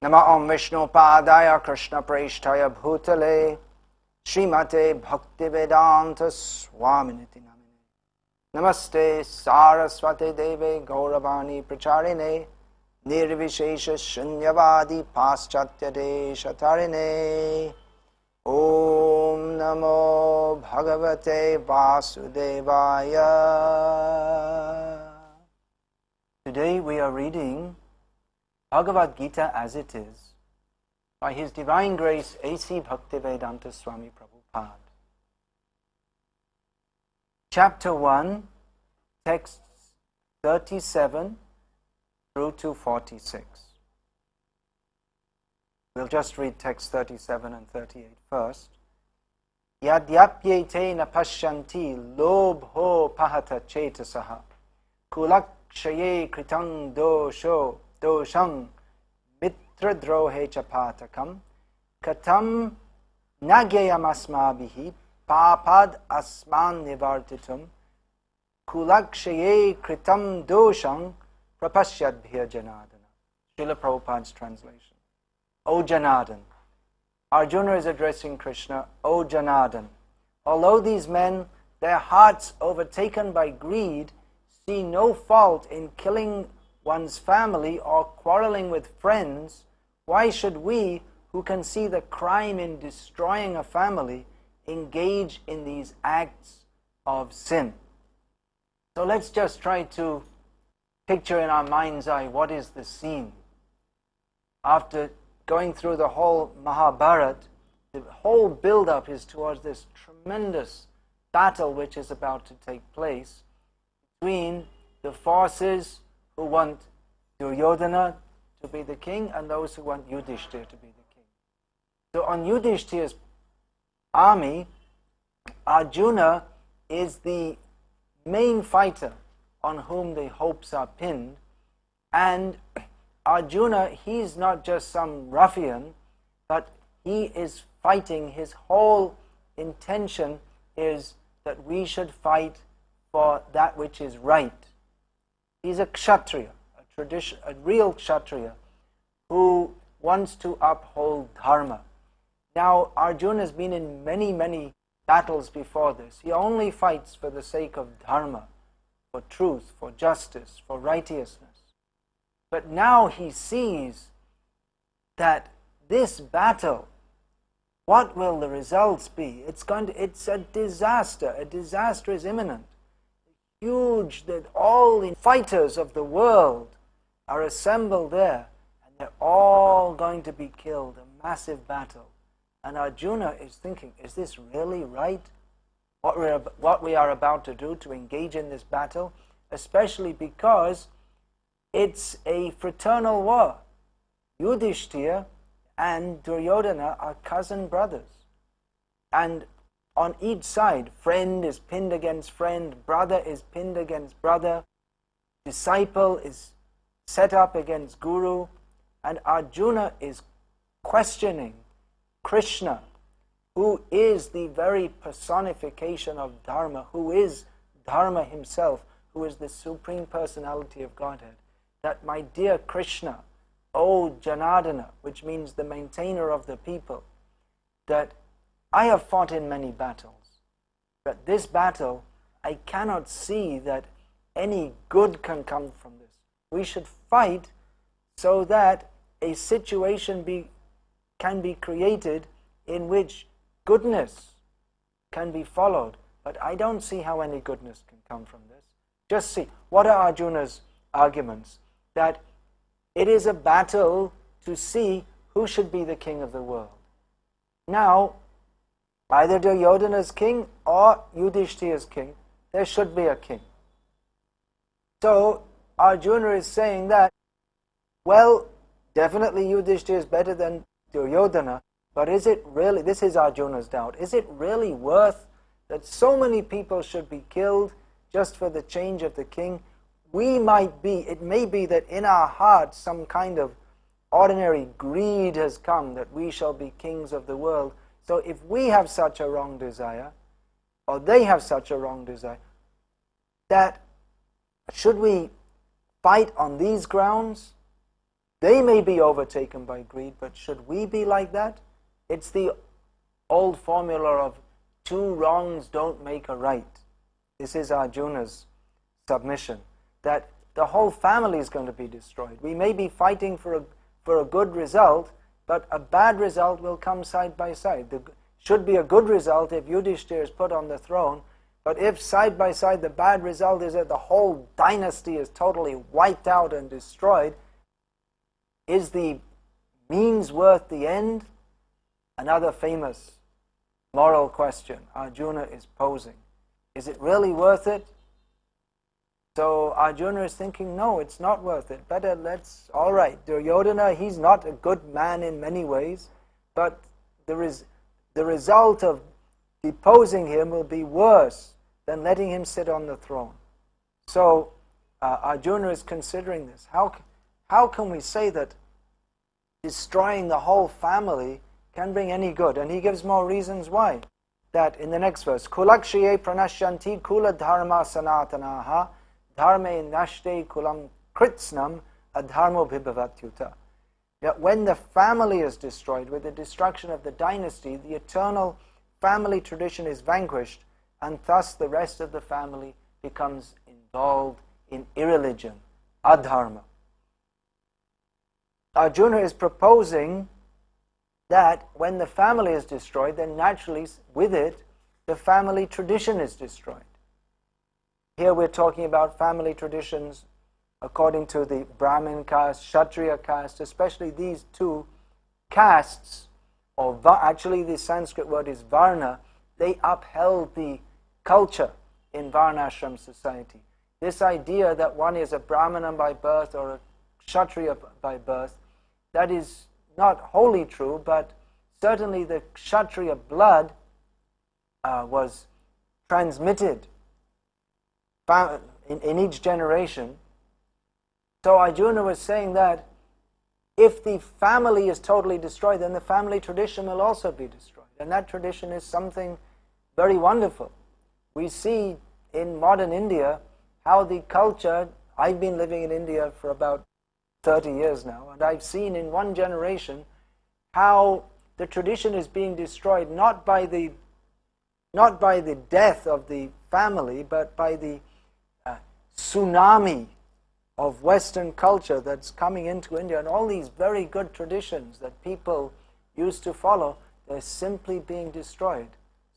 Nama Om Vishnu Padaya Krishna Preshtaya Bhutale Srimate Bhakti Vedanta Swaminiti Namine Namaste Saraswati Deve Gauravani Pracharine Nirvishesha Shunyavadi Paschatya Deshatarine Om Namo Bhagavate Vasudevaya. Today we are reading Bhagavad Gita as it is by His Divine Grace A.C. Bhaktivedanta Swami Prabhupada. Chapter 1, texts 37 through to 46. We'll just read text 37 and 38 first. Yadyapyete na pashyanti lobho pahata chetasaha kulakshaye kritang doshang mitradrohe chapatakam katam nagyayamasmabihi papad asman nivartitum kulakshaye kritam doshang prapashyadbhya janadana. Srila Prabhupada's translation. O Janardhan. Arjuna is addressing Krishna, O Janardhan. Although these men, their hearts overtaken by greed, see no fault in killing one's family or quarreling with friends, why should we, who can see the crime in destroying a family, engage in these acts of sin? So let's just try to picture in our mind's eye what is the scene. After going through the whole Mahabharata, the whole build-up is towards this tremendous battle which is about to take place between the forces who want Duryodhana to be the king and those who want Yudhishthira to be the king. So on Yudhishthira's army, Arjuna is the main fighter on whom the hopes are pinned, and Arjuna, he's not just some ruffian, but he is fighting. His whole intention is that we should fight for that which is right. He's a kshatriya, a real kshatriya, who wants to uphold dharma. Now, Arjuna has been in many, many battles before this. He only fights for the sake of dharma, for truth, for justice, for righteousness. But now he sees that this battle, what will the results be? It's a disaster. A disaster is imminent. Huge, that all the fighters of the world are assembled there, and they're all going to be killed. A massive battle. And Arjuna is thinking, is this really right? What we are about to do, to engage in this battle, especially because it's a fraternal war. Yudhishthira and Duryodhana are cousin brothers. And on each side, friend is pinned against friend, brother is pinned against brother, disciple is set up against guru, and Arjuna is questioning Krishna, who is the very personification of Dharma, who is Dharma himself, who is the Supreme Personality of Godhead. That, my dear Krishna, O Janardana, which means the maintainer of the people, that I have fought in many battles, but this battle, I cannot see that any good can come from this. We should fight so that a situation can be created in which goodness can be followed. But I don't see how any goodness can come from this. Just see, what are Arjuna's arguments? That it is a battle to see who should be the king of the world. Now, either Duryodhana's king or Yudhishthira's king, there should be a king. So, Arjuna is saying that, well, definitely Yudhishthira is better than Duryodhana, but is it really, this is Arjuna's doubt, is it really worth that so many people should be killed just for the change of the king? It may be that in our hearts some kind of ordinary greed has come that we shall be kings of the world. So if we have such a wrong desire, or they have such a wrong desire, that should we fight on these grounds? They may be overtaken by greed, but should we be like that? It's the old formula of two wrongs don't make a right. This is Arjuna's submission, that the whole family is going to be destroyed. We may be fighting for a good result, but a bad result will come side by side. There should be a good result if Yudhishthira is put on the throne, but if side by side the bad result is that the whole dynasty is totally wiped out and destroyed, is the means worth the end? Another famous moral question Arjuna is posing. Is it really worth it? So Arjuna is thinking, no, it's not worth it. Better all right, Duryodhana, he's not a good man in many ways, but the result of deposing him will be worse than letting him sit on the throne. So Arjuna is considering this. How can we say that destroying the whole family can bring any good? And he gives more reasons why. That in the next verse, Kulakshaye pranashyanti kula dharma sanatanaha dharme nashte kulam kritsnam adharmo bhibhavatyuta. That when the family is destroyed, with the destruction of the dynasty, the eternal family tradition is vanquished, and thus the rest of the family becomes involved in irreligion, adharma. Arjuna is proposing that when the family is destroyed, then naturally with it, the family tradition is destroyed. Here we're talking about family traditions according to the Brahmin caste, Kshatriya caste, especially these two castes, or actually the Sanskrit word is varna, they upheld the culture in varnashram society. This idea that one is a Brahmana by birth or a Kshatriya by birth, that is not wholly true, but certainly the Kshatriya blood was transmitted in each generation. So Arjuna was saying that if the family is totally destroyed, then the family tradition will also be destroyed. And that tradition is something very wonderful. We see in modern India how the culture, I've been living in India for about 30 years now, and I've seen in one generation how the tradition is being destroyed not by the death of the family, but by the tsunami of Western culture that's coming into India, and all these very good traditions that people used to follow, they're simply being destroyed.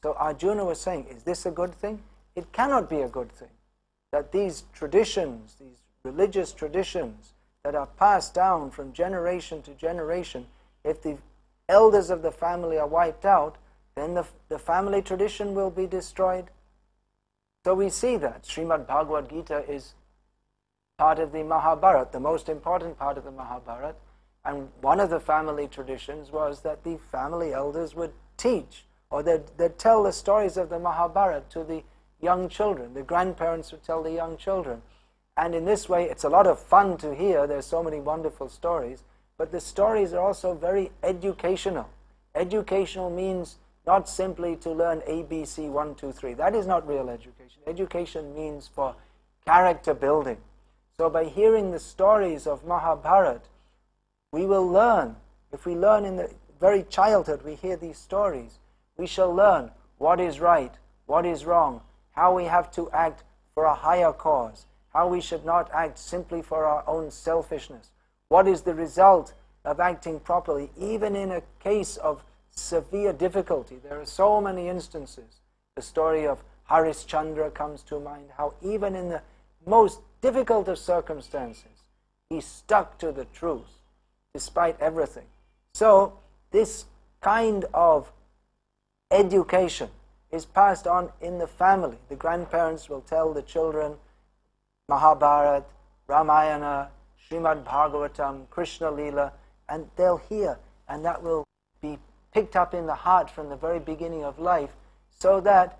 So Arjuna was saying, is this a good thing? It cannot be a good thing. That these traditions, these religious traditions that are passed down from generation to generation, if the elders of the family are wiped out, then the family tradition will be destroyed. So we see that Srimad Bhagavad Gita is part of the Mahabharata, the most important part of the Mahabharata, and one of the family traditions was that the family elders would teach, or they'd tell the stories of the Mahabharata to the young children. The grandparents would tell the young children. And in this way, it's a lot of fun to hear. There's so many wonderful stories. But the stories are also very educational. Educational means not simply to learn ABC 1, 2, 3. That is not real education. Education means for character building. So by hearing the stories of Mahabharata, we will learn. If we learn in the very childhood, we hear these stories, we shall learn what is right, what is wrong, how we have to act for a higher cause, how we should not act simply for our own selfishness. What is the result of acting properly, even in a case of severe difficulty? There are so many instances. The story of Harishchandra comes to mind, how even in the most difficult of circumstances, he stuck to the truth, despite everything. So, this kind of education is passed on in the family. The grandparents will tell the children Mahabharata, Ramayana, Srimad Bhagavatam, Krishna Leela, and they'll hear, and that will be picked up in the heart from the very beginning of life, so that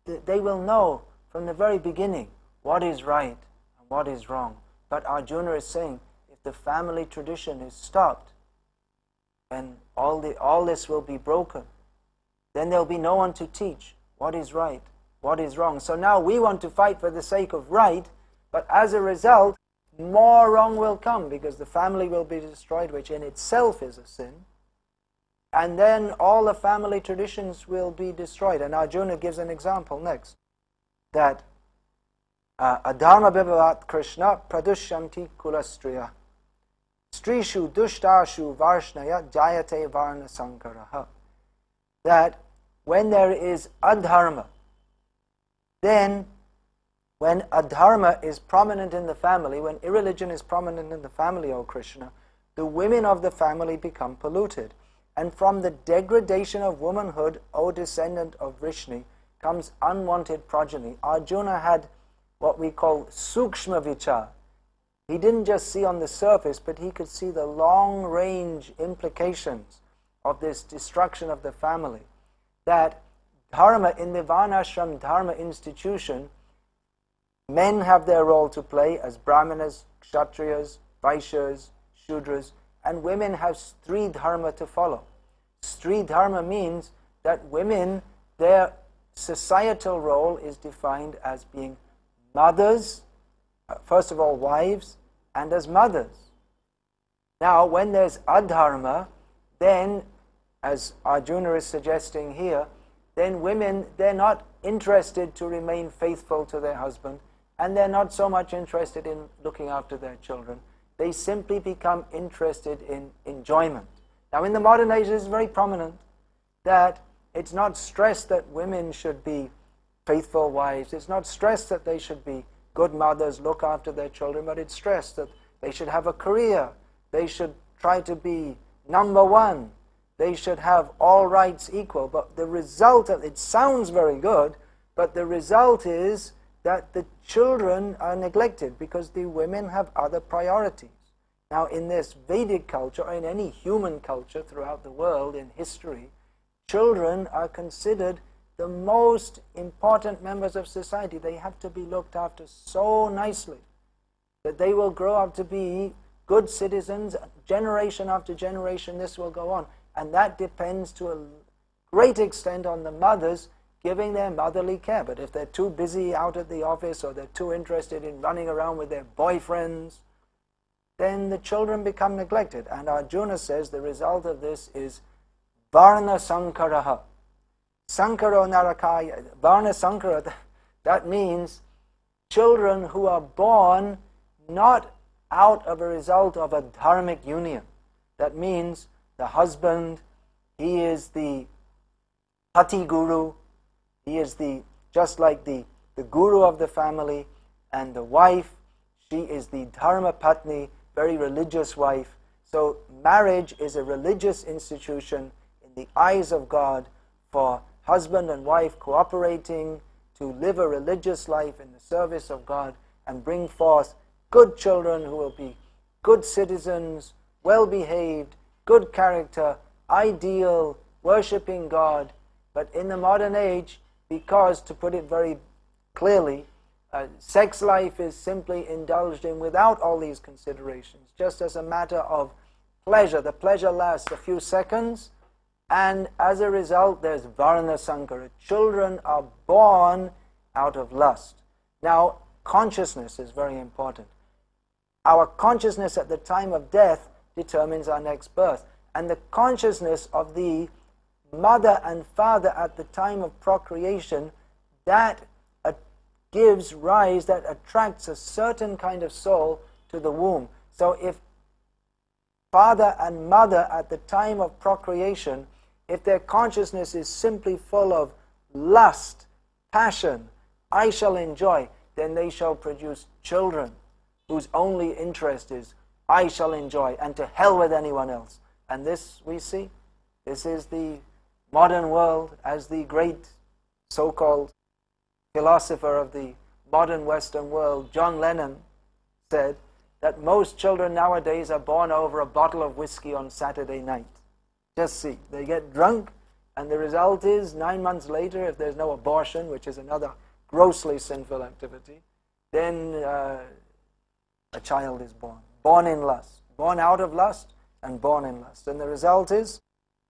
they will know from the very beginning what is right and what is wrong. But Arjuna is saying, if the family tradition is stopped, then all this will be broken. Then there'll be no one to teach what is right, what is wrong. So now we want to fight for the sake of right, but as a result, more wrong will come, because the family will be destroyed, which in itself is a sin. And then all the family traditions will be destroyed. And Arjuna gives an example next, that adharma bhibavat Krishna pradushyanti kulastriya strishu dushtashu varshnaya jayate varna sankaraha. That when there is adharma, then when adharma is prominent in the family, when irreligion is prominent in the family, O Krishna, the women of the family become polluted. And from the degradation of womanhood, O descendant of Vrishni, comes unwanted progeny. Arjuna had what we call sukshma vichar. He didn't just see on the surface, but he could see the long-range implications of this destruction of the family. That dharma, in the varnashram dharma institution, men have their role to play as brahmanas, kshatriyas, vaishyas, shudras, and women have stri dharma to follow. Stri dharma means that women, their societal role is defined as being mothers, first of all wives, and as mothers. Now, when there's adharma, then, as Arjuna is suggesting here, then women, they're not interested to remain faithful to their husband, and they're not so much interested in looking after their children. They simply become interested in enjoyment. Now, in the modern age, it is very prominent that it's not stressed that women should be faithful wives. It's not stressed that they should be good mothers, look after their children, but it's stressed that they should have a career. They should try to be number one. They should have all rights equal. But the result of it sounds very good, but the result is that the children are neglected because the women have other priorities. Now, in this Vedic culture, or in any human culture throughout the world, in history, children are considered the most important members of society. They have to be looked after so nicely that they will grow up to be good citizens. Generation after generation, this will go on. And that depends to a great extent on the mothers giving their motherly care. But if they're too busy out at the office, or they're too interested in running around with their boyfriends, then the children become neglected. And Arjuna says the result of this is varna sankaraha. Sankaro narakaya. Varna sankara, that means children who are born not out of a result of a dharmic union. That means the husband, he is the pati guru, he is just like the guru of the family, and the wife, she is the dharma patni, very religious wife. So marriage is a religious institution in the eyes of God for husband and wife cooperating to live a religious life in the service of God and bring forth good children who will be good citizens, well-behaved, good character, ideal, worshipping God. But in the modern age, because, to put it very clearly, sex life is simply indulged in without all these considerations, just as a matter of pleasure. The pleasure lasts a few seconds, and as a result, there's varna sankara. Children are born out of lust. Now, consciousness is very important. Our consciousness at the time of death determines our next birth. And the consciousness of the mother and father at the time of procreation, that gives rise, that attracts a certain kind of soul to the womb. So if father and mother at the time of procreation, if their consciousness is simply full of lust, passion, I shall enjoy, then they shall produce children whose only interest is I shall enjoy, and to hell with anyone else. And this we see, this is the modern world, as the great so-called philosopher of the modern Western world, John Lennon, said that most children nowadays are born over a bottle of whiskey on Saturday night. Just see, they get drunk, and the result is 9 months later, if there's no abortion, which is another grossly sinful activity, then a child is born in lust, born out of lust and born in lust. And the result is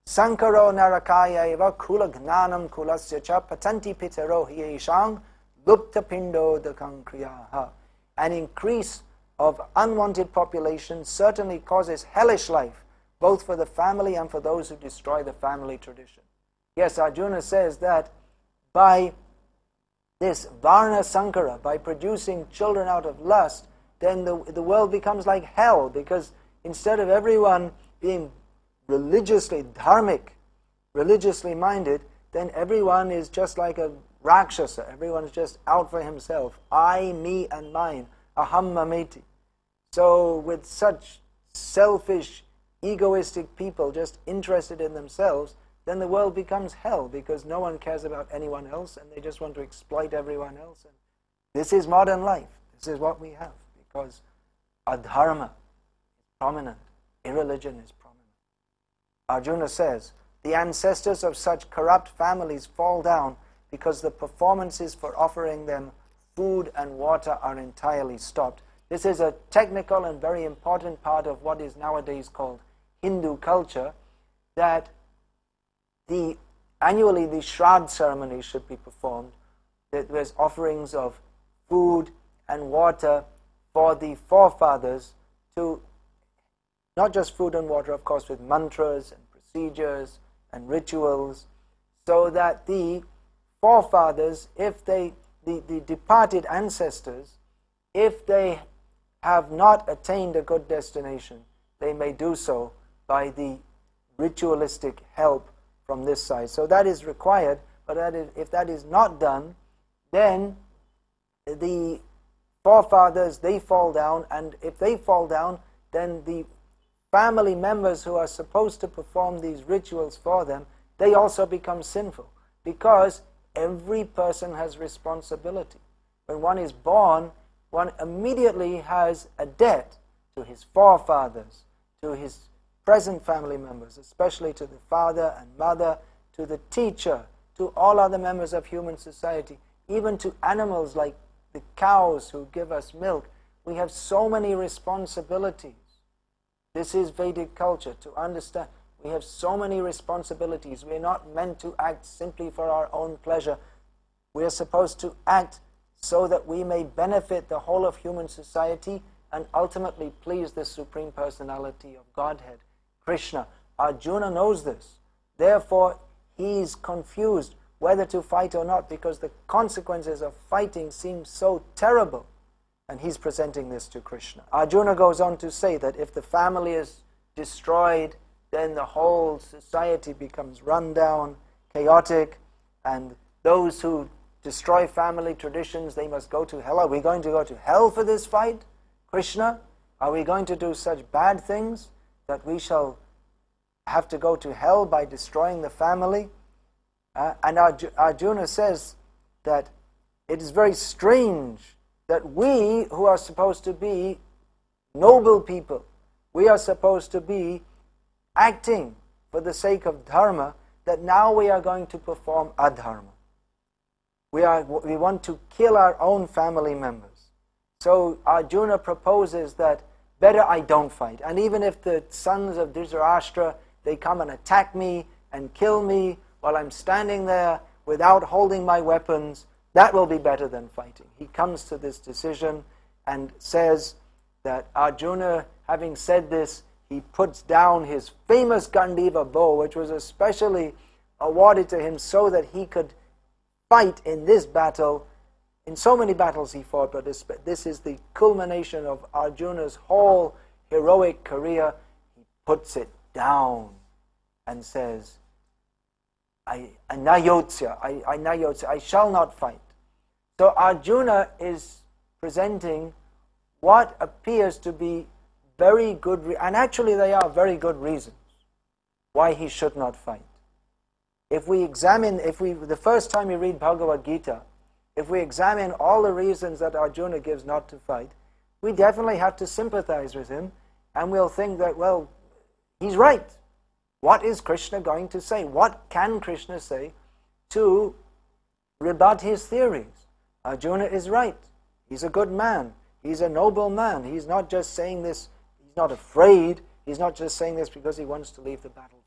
sankaro narakaya eva kula gnanam kulasya cha patanti pitero hieshang lupta pindo dakankriyaha. An increase of unwanted population certainly causes hellish life, both for the family and for those who destroy the family tradition. Yes, Arjuna says that by this Varna Sankara, by producing children out of lust, then the world becomes like hell, because instead of everyone being religiously dharmic, religiously minded, then everyone is just like a Rakshasa. Everyone is just out for himself. I, me, and mine. Aham mameti. So with such selfish, egoistic people just interested in themselves, then the world becomes hell, because no one cares about anyone else and they just want to exploit everyone else. And this is modern life. This is what we have, because adharma is prominent, irreligion is prominent. Arjuna says, the ancestors of such corrupt families fall down because the performances for offering them food and water are entirely stopped. This is a technical and very important part of what is nowadays called Hindu culture, that annually the Shraddha ceremony should be performed. There's offerings of food and water for the forefathers, to not just food and water, of course, with mantras and procedures and rituals, so that the forefathers, if the departed ancestors, if they have not attained a good destination, they may do so by the ritualistic help from this side. So that is required, but if that is not done, then the forefathers, they fall down, and if they fall down, then the family members who are supposed to perform these rituals for them, they also become sinful, because every person has responsibility. When one is born, one immediately has a debt to his forefathers, to his present family members, especially to the father and mother, to the teacher, to all other members of human society, even to animals like the cows who give us milk. We have so many responsibilities. This is Vedic culture, to understand. We have so many responsibilities. We are not meant to act simply for our own pleasure. We are supposed to act so that we may benefit the whole of human society and ultimately please the Supreme Personality of Godhead, Krishna. Arjuna knows this. Therefore, he is confused whether to fight or not, because the consequences of fighting seem so terrible. And he's presenting this to Krishna. Arjuna goes on to say that if the family is destroyed, then the whole society becomes run down, chaotic, and those who destroy family traditions, they must go to hell. Are we going to go to hell for this fight, Krishna? Are we going to do such bad things that we shall have to go to hell by destroying the family? And Arjuna says that it is very strange that we, who are supposed to be noble people, we are supposed to be acting for the sake of dharma, that now we are going to perform adharma. We want to kill our own family members. So Arjuna proposes that better I don't fight. And even if the sons of Dhritarashtra, they come and attack me and kill me while I'm standing there without holding my weapons, that will be better than fighting. He comes to this decision and says that Arjuna, having said this, he puts down his famous Gandiva bow, which was especially awarded to him so that he could fight in this battle. In so many battles he fought, but this is the culmination of Arjuna's whole heroic career. He puts it down and says, I shall not fight. So Arjuna is presenting what appears to be very good, and actually they are very good reasons why he should not fight. If we examine, the first time you read Bhagavad Gita, if we examine all the reasons that Arjuna gives not to fight, we definitely have to sympathize with him, and we'll think that, well, he's right. What is Krishna going to say? What can Krishna say to rebut his theories? Arjuna is right. He's a good man. He's a noble man. He's not just saying this, he's not afraid. He's not just saying this because he wants to leave the battlefield.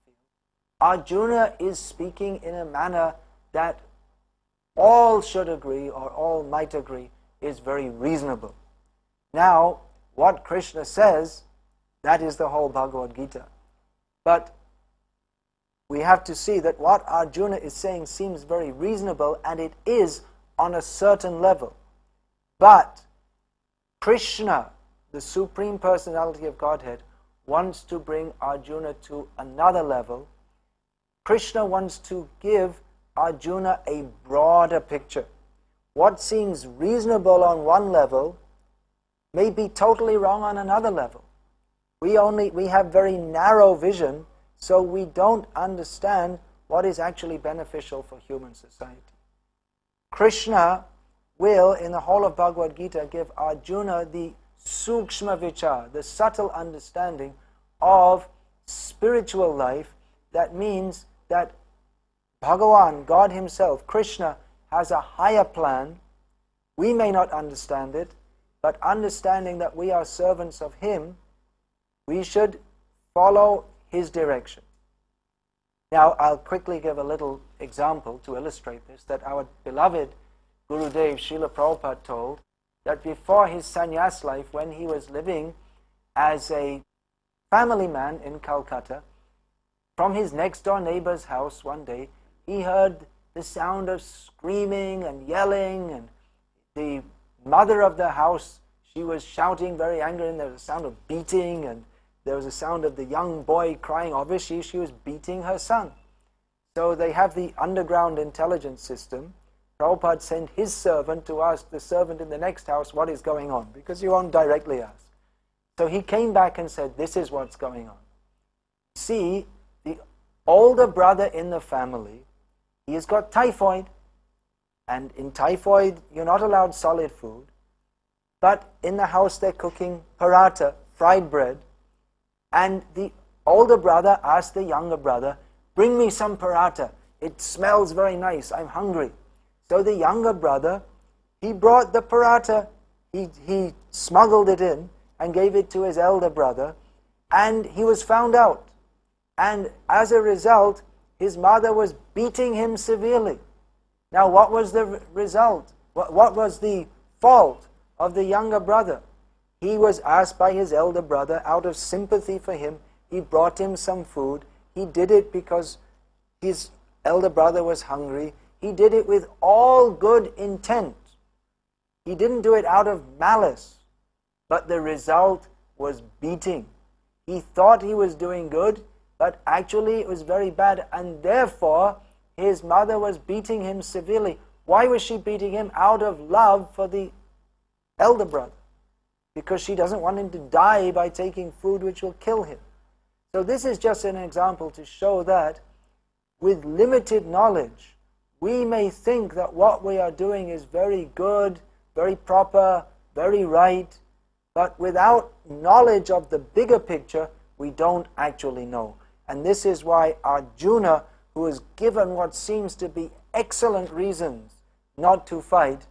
Arjuna is speaking in a manner that all should agree, or all might agree, is very reasonable. Now, what Krishna says, that is the whole Bhagavad Gita. But we have to see that what Arjuna is saying seems very reasonable, and it is on a certain level. But Krishna, the Supreme Personality of Godhead, wants to bring Arjuna to another level. Krishna wants to give Arjuna a broader picture. What seems reasonable on one level may be totally wrong on another level. We have very narrow vision, so we don't understand what is actually beneficial for human society. Krishna will, in the whole of Bhagavad Gita, give Arjuna the sukshma vichar, the subtle understanding of spiritual life. That means that Bhagavan, God Himself, Krishna, has a higher plan. We may not understand it, but understanding that we are servants of Him, we should follow His direction. Now, I'll quickly give a little example to illustrate this, that our beloved Gurudev Srila Prabhupada told that before his sannyas life, when he was living as a family man in Calcutta, from his next door neighbor's house one day, he heard the sound of screaming and yelling, and the mother of the house, she was shouting very angry, and there was a sound of beating, and there was a sound of the young boy crying. Obviously, she was beating her son. So they have the underground intelligence system. Prabhupada sent his servant to ask the servant in the next house what is going on, because you won't directly ask. So he came back and said, this is what's going on. See, the older brother in the family, he has got typhoid. And in typhoid, you're not allowed solid food. But in the house, they're cooking paratha, fried bread. And the older brother asked the younger brother, bring me some paratha. It smells very nice. I'm hungry. So the younger brother, he brought the paratha. He smuggled it in and gave it to his elder brother. And he was found out. And as a result, his mother was beating him severely. Now, what was the result? What was the fault of the younger brother? He was asked by his elder brother, out of sympathy for him, he brought him some food. He did it because his elder brother was hungry. He did it with all good intent. He didn't do it out of malice. But the result was beating. He thought he was doing good, but actually it was very bad, and therefore his mother was beating him severely. Why was she beating him? Out of love for the elder brother. Because she doesn't want him to die by taking food which will kill him. So this is just an example to show that with limited knowledge, we may think that what we are doing is very good, very proper, very right, but without knowledge of the bigger picture, we don't actually know. And this is why Arjuna, who is given what seems to be excellent reasons not to fight,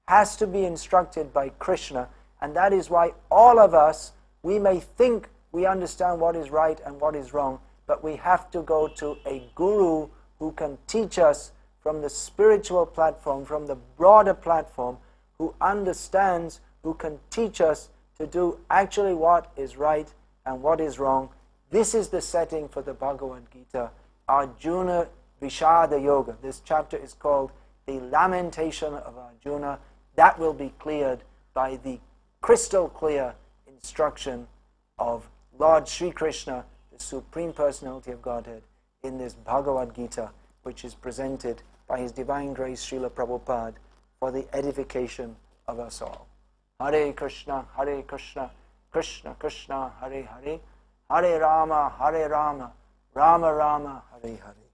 has to be instructed by Krishna. And that is why all of us, we may think we understand what is right and what is wrong, but we have to go to a guru who can teach us from the spiritual platform, from the broader platform, who understands, who can teach us to do actually what is right and what is wrong. This is the setting for the Bhagavad Gita, Arjuna Vishada Yoga. This chapter is called The Lamentation of Arjuna. That will be cleared by the crystal clear instruction of Lord Sri Krishna, the Supreme Personality of Godhead, in this Bhagavad Gita, which is presented by His Divine Grace Srila Prabhupada for the edification of us all. Hare Krishna, Krishna Krishna, Hare Hare, Hare Rama, Rama Rama, Hare Hare.